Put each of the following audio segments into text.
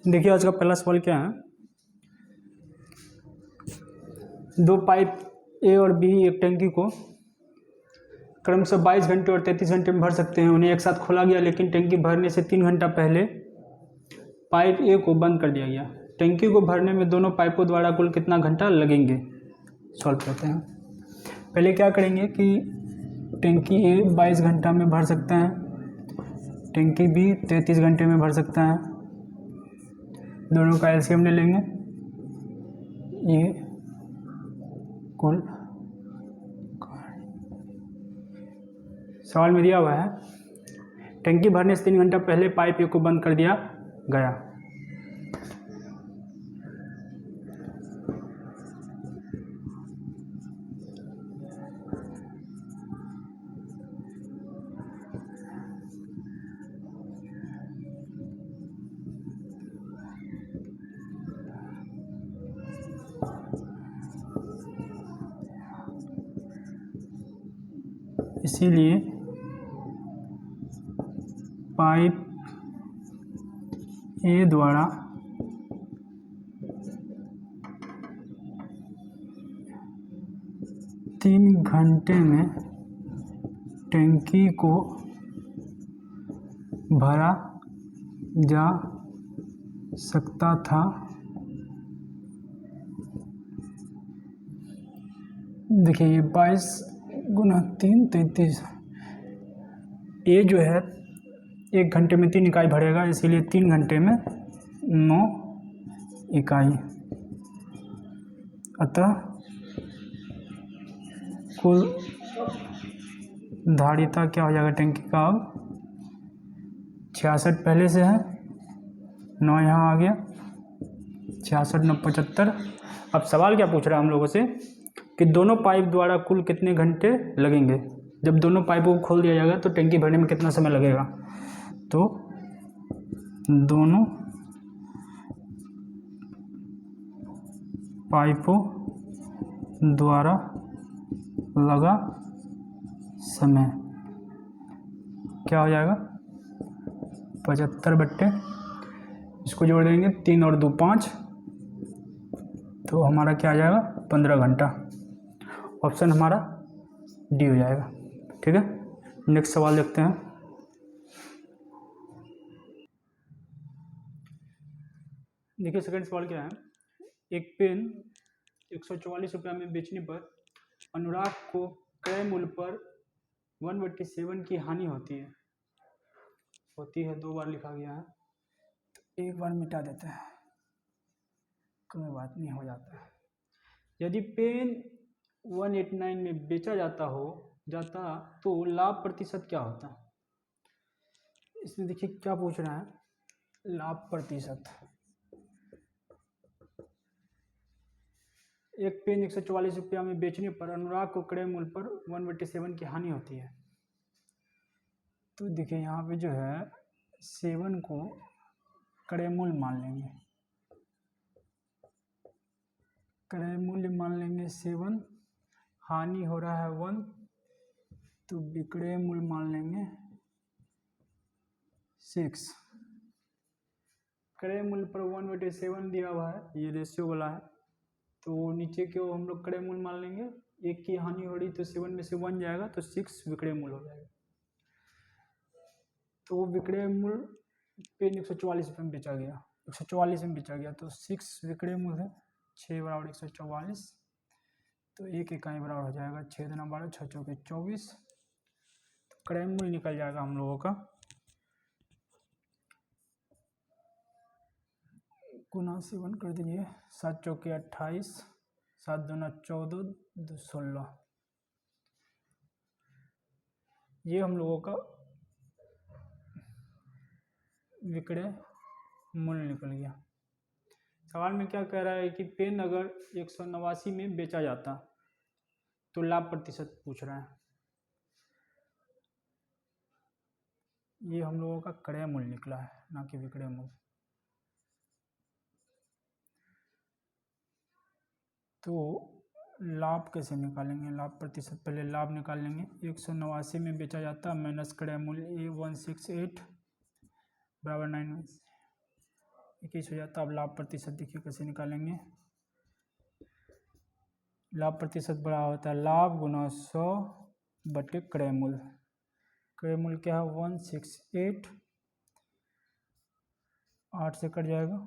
देखिए आज का पहला सवाल क्या है। दो पाइप ए और बी एक टंकी को क्रमशः 22 घंटे और 33 घंटे में भर सकते हैं। उन्हें एक साथ खोला गया, लेकिन टंकी भरने से 3 घंटा पहले पाइप ए को बंद कर दिया गया। टंकी को भरने में दोनों पाइपों द्वारा कुल कितना घंटा लगेंगे? सॉल्व करते हैं। पहले क्या करेंगे कि टंकी ए 22 घंटा में भर सकता है, टंकी बी 33 घंटे में भर सकता है। दोनों का एलसीएम ले लेंगे। ये कुल सवाल में दिया हुआ है टंकी भरने से 3 घंटा पहले पाइप ए को बंद कर दिया गया। इसीलिए पाइप ए द्वारा तीन घंटे में टंकी को भरा जा सकता था। देखिए ये 22 गुना 3 33, ये जो है 1 घंटे में 3 इकाई भरेगा, इसीलिए 3 घंटे में 9 इकाई। अतः कुल धारिता क्या हो जाएगा टंकी का? अब 66 पहले से है, 9 यहाँ आ गया, 66 9 75। अब सवाल क्या पूछ रहा है हम लोगों से कि दोनों पाइप द्वारा कुल कितने घंटे लगेंगे। जब दोनों पाइपों को खोल दिया जाएगा तो टंकी भरने में कितना समय लगेगा? तो दोनों पाइपों द्वारा लगा समय क्या हो जाएगा? 75 इसको जोड़ देंगे, 3 और 2 5, तो हमारा क्या आ जाएगा? 15 घंटा। ऑप्शन हमारा डी हो जाएगा। ठीक है, नेक्स्ट सवाल देखते हैं। देखिए सेकंड सवाल क्या है। एक पेन 144 रुपया में बेचने पर अनुराग को क्रय मूल्य पर 1/7 की हानि होती है। 2 बार लिखा गया है, तो एक बार मिटा देते हैं, कोई बात नहीं, हो जाता है। यदि पेन 189 में बेचा जाता तो लाभ प्रतिशत क्या होता? इसमें देखिए क्या पूछ रहा है, लाभ प्रतिशत। एक पेन 144 रुपया में बेचने पर अनुराग को क्रय मूल्य पर 1/7 की हानि होती है। तो देखिए यहाँ पे जो है 7 को क्रय मूल्य मान लेंगे, क्रय मूल्य मान लेंगे 7, हानि हो रहा है 1, तो विक्रय मूल्य मान लेंगे 6। क्रय मूल्य पर 1/7 दिया हुआ है, ये रेशियो वाला है, तो नीचे के हम लोग क्रय मूल्य मान लेंगे। 1 की हानि हो रही तो 7 में से 1 जाएगा, तो 6 विक्रय मूल्य हो जाएगा। तो विक्रय मूल्य पेन 144 रुपये में बेचा गया, 144 में बेचा गया, तो 6 विक्रय मूल्य है, 6 बराबर 144, तो 1 इकाई बराबर हो जाएगा 6 दूना 12, 6 चौके 24, तो क्रय मूल्य निकल जाएगा हम लोगों का गुना 7 कर दीजिए, 7 चौके 28, 7 दूना 14, 2 16, ये हम लोगों का विक्रय मूल्य निकल गया। सवाल में क्या कह रहा है कि पेन अगर 189 में बेचा जाता तो लाभ प्रतिशत पूछ रहा है। ये हम लोगों का क्रय मूल्य निकला है, ना कि विक्रय मूल्य। तो लाभ कैसे निकालेंगे? लाभ प्रतिशत, पहले लाभ निकाल लेंगे। 189 में बेचा जाता माइनस क्रय मूल्य 168 बराबर 9, 21 हो जाता। अब लाभ प्रतिशत देखिए कैसे निकालेंगे। लाभ प्रतिशत बड़ा होता है लाभ गुना 100 बटे क्रय मूल्य। क्रय मूल्य क्या है 168, 8 से कट जाएगा,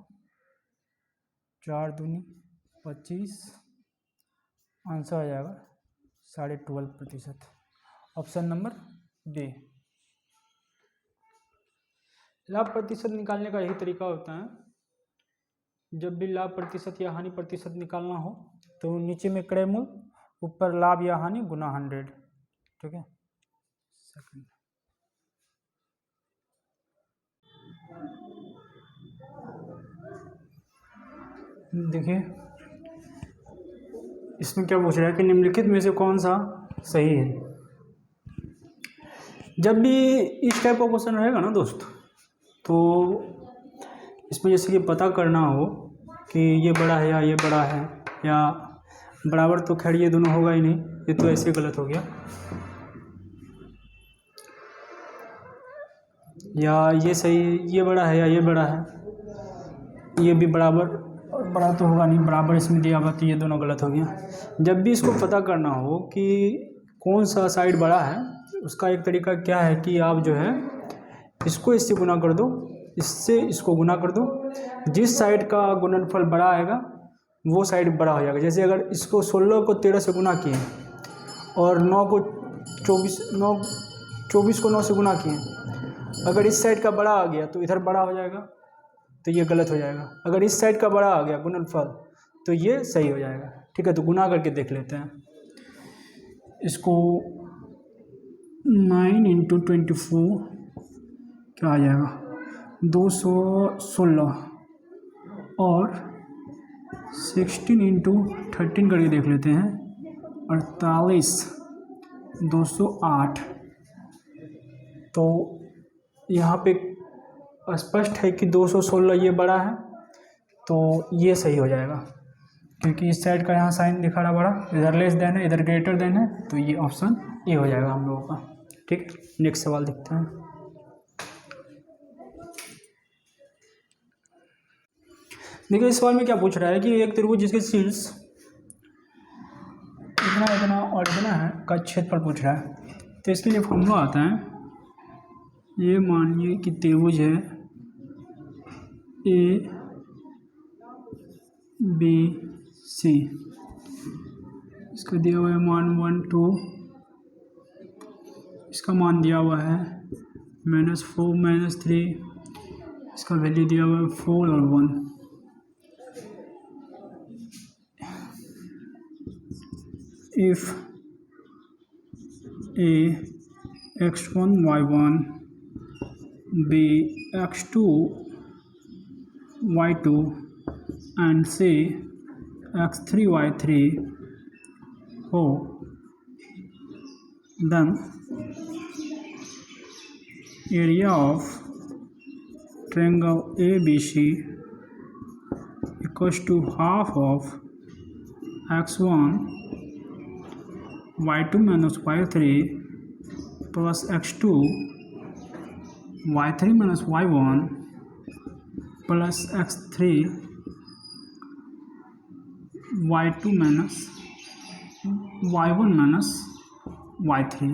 4 दूनी 25, आंसर आ जाएगा 12.5%। Option number B. लाभ प्रतिशत निकालने का यही तरीका होता है। जब भी लाभ प्रतिशत या हानि प्रतिशत निकालना हो तो नीचे में क्रय मूल्य, ऊपर लाभ या हानि गुना 100। ठीक है, सेकंड। देखिए इसमें क्या पूछ रहा है कि निम्नलिखित में से कौन सा सही है। जब भी इस टाइप का क्वेश्चन रहेगा ना दोस्त, तो इसमें जैसे कि पता करना हो कि ये बड़ा है या ये बड़ा है, या बराबर, तो खैर ये दोनों होगा ही नहीं, ये तो ऐसे गलत हो गया, या ये सही, ये बड़ा है या ये बड़ा है, ये भी बराबर, और बड़ा तो होगा नहीं, बराबर इसमें दिया हुआ, तो ये दोनों गलत हो गया। जब भी इसको पता करना हो कि कौन सा साइड बड़ा है, उसका एक तरीका क्या है कि आप जो है इसको इससे गुना कर दो, इससे इसको गुना कर दो, जिस साइड का गुणनफल बड़ा आएगा वो साइड बड़ा हो जाएगा। जैसे अगर इसको 16 को 13 से गुना किए और 9 को 24 को 9 से गुना किए, अगर इस साइड का बड़ा आ गया तो इधर बड़ा हो जाएगा, तो ये गलत हो जाएगा। अगर इस साइड का बड़ा आ गया गुणनफल तो ये सही हो जाएगा। ठीक है, तो गुना करके देख लेते हैं इसको। 9 × 24 क्या आ जाएगा 216, और 16 × 13 करके देख लेते हैं 48, 208। तो यहाँ पे स्पष्ट है कि 216 ये बड़ा है, तो ये सही हो जाएगा, क्योंकि इस साइड का यहाँ साइन दिखा रहा बड़ा, इधर लेस देन है, इधर ग्रेटर देन है, तो ये ऑप्शन ए हो जाएगा हम लोगों का। ठीक, नेक्स्ट सवाल देखते हैं। देखिए इस सवाल में क्या पूछ रहा है कि एक त्रिभुज जिसके शीर्ष इतना इतना और इतना है का क्षेत्रफल पूछ रहा है। तो इसके लिए फॉर्मूला आता है, ये मानिए कि त्रिभुज है ए बी सी, इसका दिया हुआ है मान 1 2, इसका मान दिया हुआ है -4 -3, इसका वैल्यू दिया हुआ है 4 और 1। If a x1 y1 b x2 y2 and c x3 y3 हो, then area of triangle ABC equals to half of x1 y2 minus y3 plus x2 y3 minus y1 plus x3 y2 minus y1 minus y3।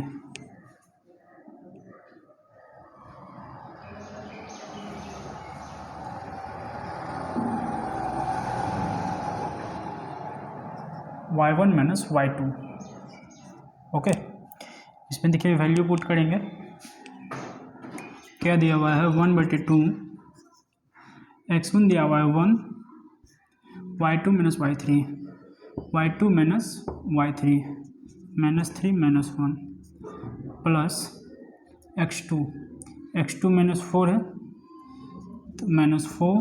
y1 minus y2। Okay, इसमें देखिए value put करेंगे, क्या दिया हुआ है 1/2, x1 दिया हुआ है 1, y2 minus y3, y2 minus y3 -3 -1 plus x2, x2 -4 है तो -4,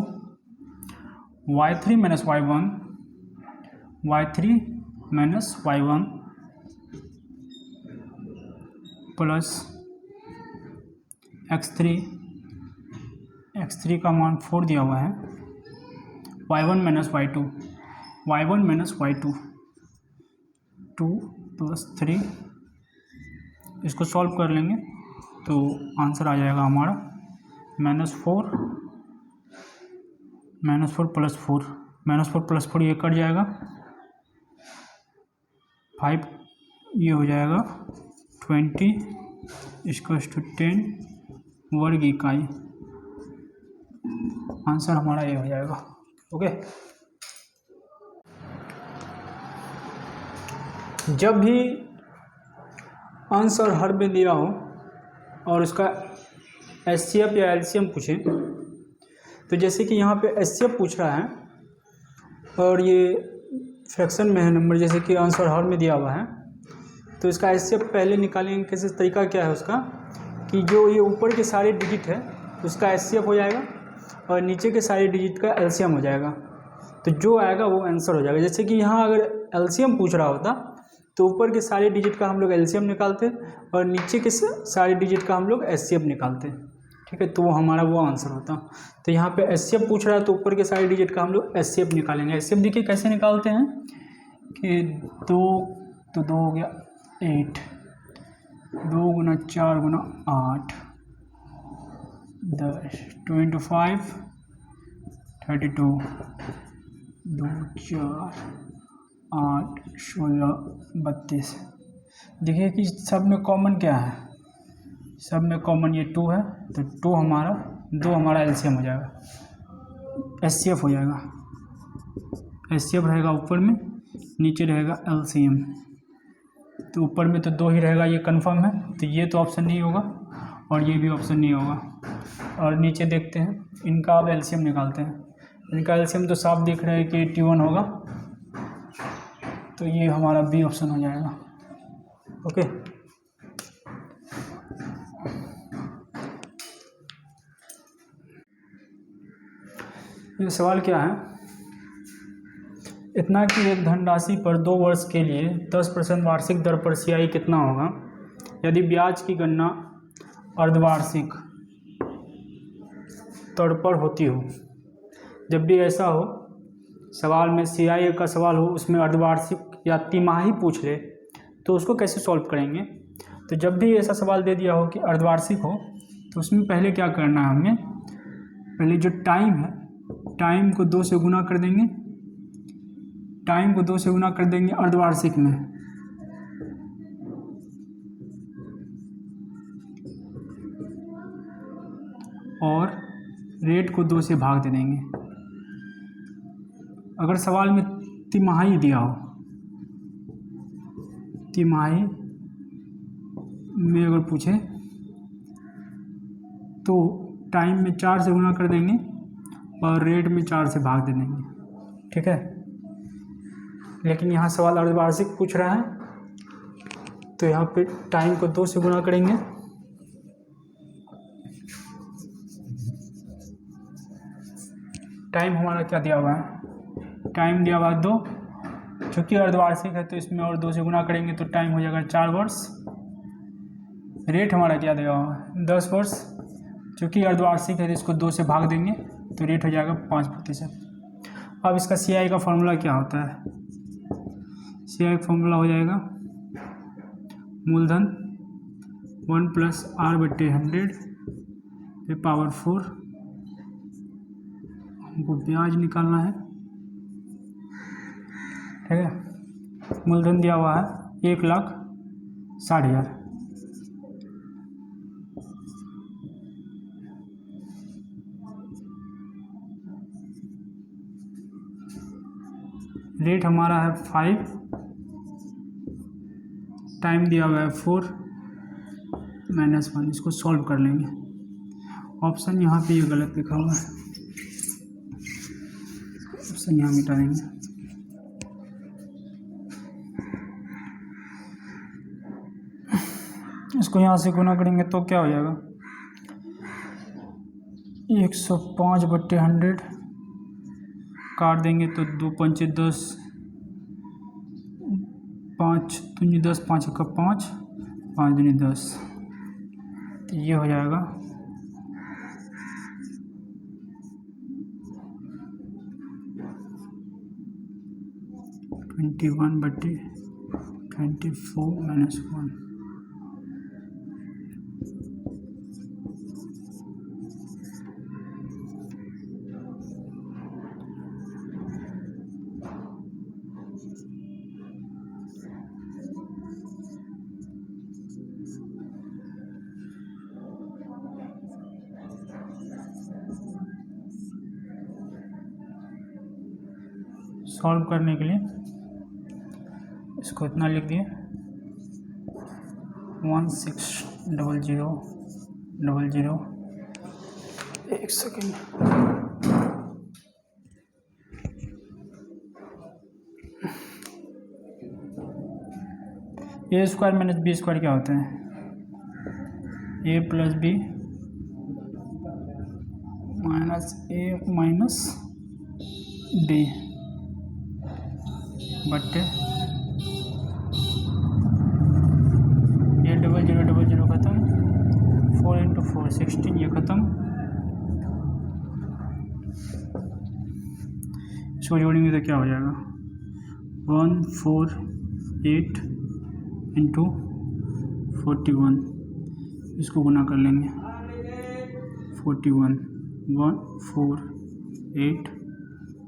y3 minus y1, y3 minus y1 plus x3 का मान 4 दिया हुआ है, y1 minus y2, y1 minus y2 2 + 3, इसको सॉल्व कर लेंगे तो आंसर आ जाएगा हमारा -4 -4 +4 -4 ये कट जाएगा, 5 ये हो जाएगा 20 इसका 10 वर्ग इकाई। आंसर हमारा ये हो जाएगा। ओके, जब भी अंश और हर में दिया हो और उसका HCF या LCM पूछे, तो जैसे कि यहाँ पे HCF पूछ रहा है और ये फ्रैक्शन में है नंबर, जैसे कि अंश और हर में दिया हुआ है, तो इसका HCF पहले निकालेंगे। कैसे, तरीका क्या है उसका कि जो ये ऊपर के सारे डिजिट है उसका HCF हो जाएगा और नीचे के सारे डिजिट का LCM हो जाएगा, तो जो आएगा वो आंसर हो जाएगा। जैसे कि यहाँ अगर LCM पूछ रहा होता तो ऊपर के सारे डिजिट का हम लोग LCM निकालते और नीचे के सारे डिजिट का हम लोग HCF निकालते, ठीक है, तो वो हमारा वो आंसर होता। तो यहाँ पे HCF पूछ रहा है तो ऊपर के सारे डिजिट का हम लोग HCF निकालेंगे। HCF देखिए कैसे निकालते हैं कि 2 तो 2 हो गया 8, 2 गुना 4 गुना 8 10 25 32 2 4 8 16 32। देखिए कि सब में कॉमन क्या है, सब में कॉमन ये 2 है, तो 2 हमारा LCM हो जाएगा, HCF हो जाएगा। HCF रहेगा ऊपर में, नीचे रहेगा LCM। तो ऊपर में तो 2 ही रहेगा, ये कंफर्म है, तो ये तो ऑप्शन नहीं होगा और ये भी ऑप्शन नहीं होगा। और नीचे देखते हैं, इनका अब LCM निकालते हैं। इनका LCM तो साफ दिख रहा है कि 81 होगा, तो ये हमारा बी ऑप्शन हो जाएगा। ओके, ये सवाल क्या है, इतना कि एक धनराशि पर 2 वर्ष के लिए 10% वार्षिक दर पर CI कितना होगा यदि ब्याज की गणना अर्धवार्षिक तौर पर होती हो। जब भी ऐसा हो सवाल में, CI का सवाल हो, उसमें अर्धवार्षिक या तिमाही पूछ ले तो उसको कैसे सॉल्व करेंगे। तो जब भी ऐसा सवाल दे दिया हो कि अर्धवार्षिक हो, तो उसमें पहले क्या करना है हमें, पहले जो टाइम है, टाइम को 2 से गुना कर देंगे, टाइम को 2 से गुना कर देंगे अर्धवार्षिक में, और रेट को 2 से भाग दे देंगे। अगर सवाल में तिमाही दिया हो, तिमाही में अगर पूछे तो टाइम में 4 से गुना कर देंगे और रेट में 4 से भाग दे देंगे, ठीक है। लेकिन यहाँ सवाल अर्धवार्षिक पूछ रहा है, तो यहाँ पे टाइम को 2 से गुना करेंगे, टाइम हमारा क्या दिया हुआ है, टाइम दिया हुआ 2, चूँकि अर्धवार्षिक है तो इसमें और 2 से गुना करेंगे तो टाइम हो जाएगा 4 वर्ष। रेट हमारा क्या दिया हुआ है 10 वर्ष, चूँकि अर्धवार्षिक है तो इसको 2 से भाग देंगे तो रेट हो जाएगा 5%। अब इसका CI का फॉर्मूला क्या होता है, CI फॉर्मूला हो जाएगा मूलधन 1 + R/100 पे पावर 4, हमको ब्याज निकालना है, ठीक है। मूलधन दिया हुआ है 1,60,000, रेट हमारा है 5, टाइम दिया हुआ है 4 - 1, इसको सॉल्व कर लेंगे। ऑप्शन यहाँ पे ये गलत लिखा हुआ है, ऑप्शन यहाँ मिटा देंगे। इसको यहाँ से गुना करेंगे तो क्या हो जाएगा 105/100, काट देंगे तो 2 × 5 = 10, 5 × 10 5 × 5, 5 × 10, तो ये हो जाएगा 21/24 - 1। सॉल्व करने के लिए इसको इतना लिख दिए 160000, एक सेकेंड। ए स्क्वायर माइनस बी स्क्वायर क्या होता है? ए प्लस बी माइनस ए माइनस बी बट्टे ये 0000 ख़त्म, 4 × 4 16, ये ख़त्म। इसको जोड़ेंगे तो क्या हो जाएगा? 148 × 41, इसको गुना कर लेंगे 41 148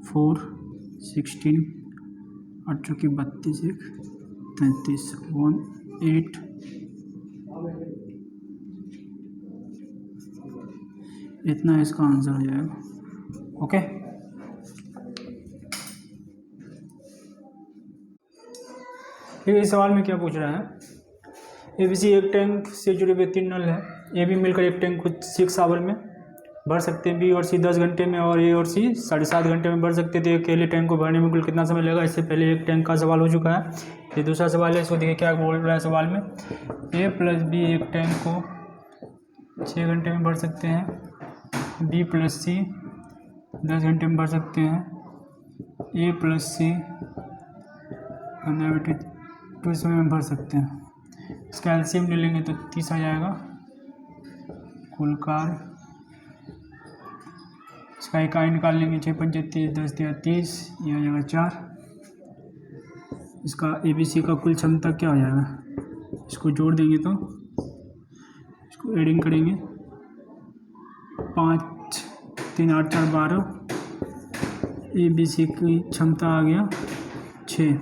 4 16 8 चौके 32 1 33 18 इतना इसका आंसर हो जाएगा। ओके, फिर इस सवाल में क्या पूछ रहा है? ABC एक टैंक से जुड़े हुए 3 नल है। ए बी मिलकर एक टैंक को 6 आवर में भर सकते हैं, बी और सी 10 घंटे में और ए और सी 7.5 घंटे में भर सकते थे। अकेले टैंक को भरने में कुल कितना समय लगेगा? इससे पहले एक टैंक का सवाल हो चुका है, ये दूसरा सवाल है। इसको देखिए क्या बोल रहा है सवाल में। ए प्लस बी एक टैंक को 6 घंटे में भर सकते हैं, बी प्लस सी 10 घंटे में भर सकते हैं, ए प्लस सी 15 समय में भर सकते हैं। इसका एलसीएम ले लेंगे तो 30 आ जाएगा कुल कार्य। इसका इकाई निकाल लेंगे 6 × 5 = 30, 10 × 30, ये आ जाएगा 4। इसका ABC का कुल क्षमता क्या हो जाएगा? इसको जोड़ देंगे तो इसको एडिंग करेंगे 5 3 8 4 12। ABC की क्षमता आ गया 6।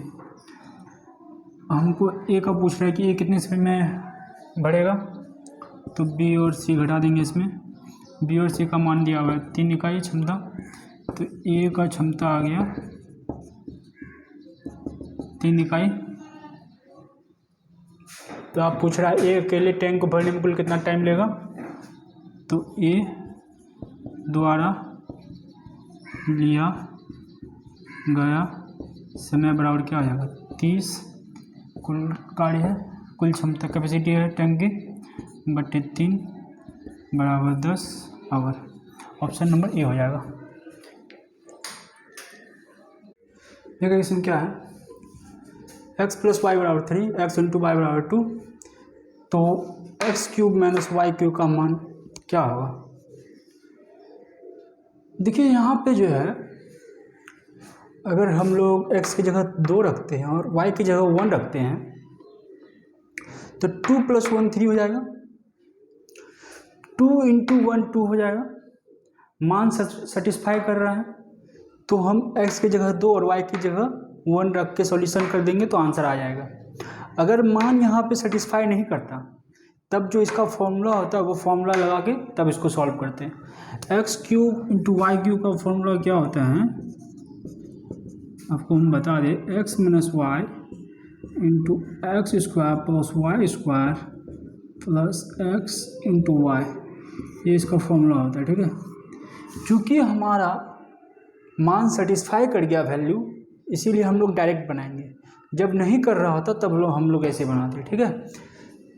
हमको ए का पूछ रहा है कि ए कितने समय में बढ़ेगा, तो बी और सी घटा देंगे इसमें। बी और सी का मान दिया हुआ है 3 इकाई क्षमता, तो ए का क्षमता आ गया 3 इकाई। तो आप पूछ रहा है ए अकेले टैंक को भरने में कुल कितना टाइम लेगा, तो ए द्वारा लिया गया समय बराबर क्या हो जाएगा? 30 कुल कार्य है, कुल क्षमता कैपेसिटी है टैंक की बटे 3 बराबर 10 आवर। ऑप्शन नंबर ए हो जाएगा। देखिए इसमें क्या है, x + y = 3, x × y = 2, तो x³ - y³ का मान क्या होगा? देखिए यहाँ पे जो है, अगर हम लोग x की जगह 2 रखते हैं और y की जगह 1 रखते हैं तो 2 + 1 3 हो जाएगा, 2 × 1 2 हो जाएगा। मान सेटिस्फाई कर रहा है तो हम x की जगह 2 और y की जगह 1 रख के सॉल्यूशन कर देंगे तो आंसर आ जाएगा। अगर मान यहाँ पे सेटिस्फाई नहीं करता तब जो इसका फॉर्मूला होता है वो फॉर्मूला लगा के तब इसको सॉल्व करते हैं। x³ × y³ का फॉर्मूला क्या होता है आपको हम बता दें, x - y × x² + y² + x × y, ये इसका फॉर्मूला होता है। ठीक है, चूँकि हमारा मान सेटिस्फाई कर गया वैल्यू, इसीलिए हम लोग डायरेक्ट बनाएंगे। जब नहीं कर रहा होता तब हम लोग ऐसे बनाते हैं। ठीक है,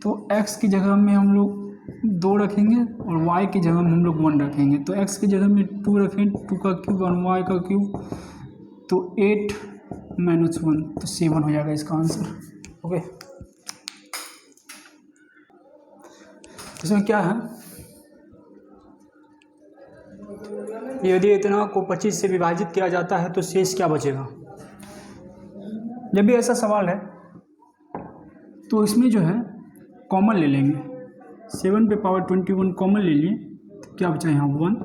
तो x की जगह में हम लोग 2 रखेंगे और y की जगह में हम लोग 1 रखेंगे। तो x की जगह में 2 रखेंगे, 2 का क्यूब और y का क्यूब, तो 8 - 1 तो 7 हो जाएगा इसका आंसर। ओके, इसमें क्या है, यदि इतना को 25 से विभाजित किया जाता है तो शेष क्या बचेगा? जब भी ऐसा सवाल है तो इसमें जो है कॉमन ले लेंगे, 7 पे पावर 21 कॉमन ले लिए तो क्या बचा यहाँ 1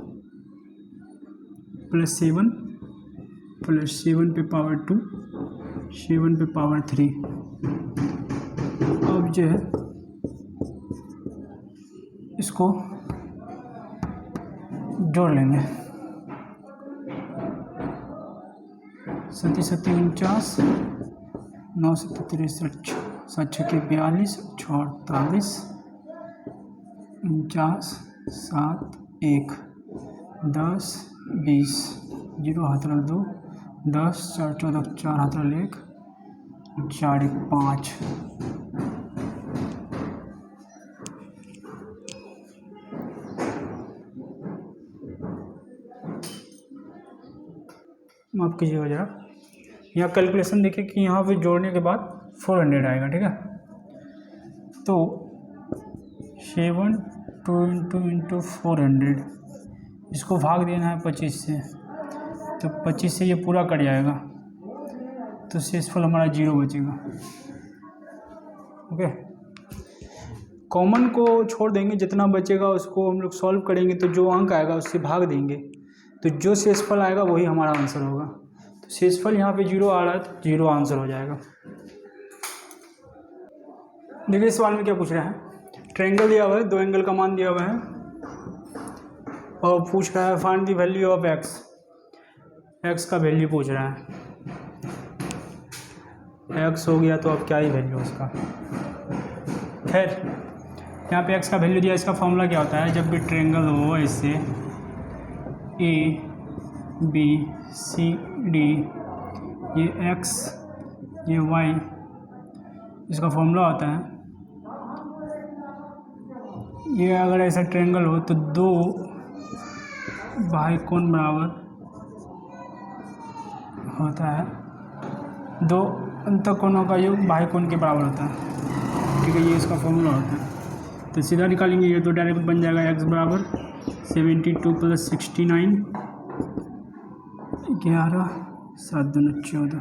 + 7 + 7 पे पावर 2 7 पे पावर 3। अब जो है इसको जोड़ लेंगे, सती 49, 9 7 63, 7 6 42, 6 48, 49 7 1, 10 20, 0 हाथ रख 2, 10 4 14, 4 हाथ रख 1, 4 1 5। माफ कीजिएगा जरा, यहाँ कैलकुलेशन देखिए कि यहाँ पे जोड़ने के बाद 400 आएगा, ठीक है। तो 7 2 × 400, इसको भाग देना है 25 से, तो 25 से ये पूरा कट जाएगा, तो शेषफल हमारा 0 बचेगा। ओके, कॉमन को छोड़ देंगे, जितना बचेगा उसको हम लोग सॉल्व करेंगे, तो जो अंक आएगा उससे भाग देंगे, तो जो शेषफल आएगा वही हमारा आंसर होगा। तो शेषफल यहाँ पे 0 आ रहा है, तो 0 आंसर हो जाएगा। देखिए इस सवाल में क्या पूछ रहा है, ट्रायंगल दिया हुआ है, 2 एंगल का मान दिया हुआ है और पूछ रहा है find the value of x, x का वैल्यू पूछ रहा है। एक्स हो गया तो अब क्या ही वैल्यू उसका। खैर यहाँ पे एक्स का वैल्यू दिया, इसका फॉर्मूला क्या होता है, जब भी ट्रायंगल हो इससे ए बी सी डी, ये एक्स ये वाई, इसका फॉर्मूला होता है, ये अगर ऐसा ट्रायंगल हो तो 2 बाह्य कोण बराबर होता है, 2 अंतःकोणों का योग बाह्य कोण के बराबर होता है, ठीक है, ये इसका फॉर्मूला होता है। तो सीधा निकालेंगे ये, तो डायरेक्ट बन जाएगा एक्स बराबर 72 + 69, 11 7 2 14,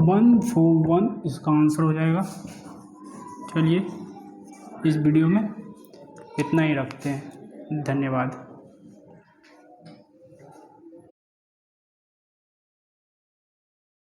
141 इसका आंसर हो जाएगा। चलिए इस वीडियो में इतना ही रखते हैं, धन्यवाद।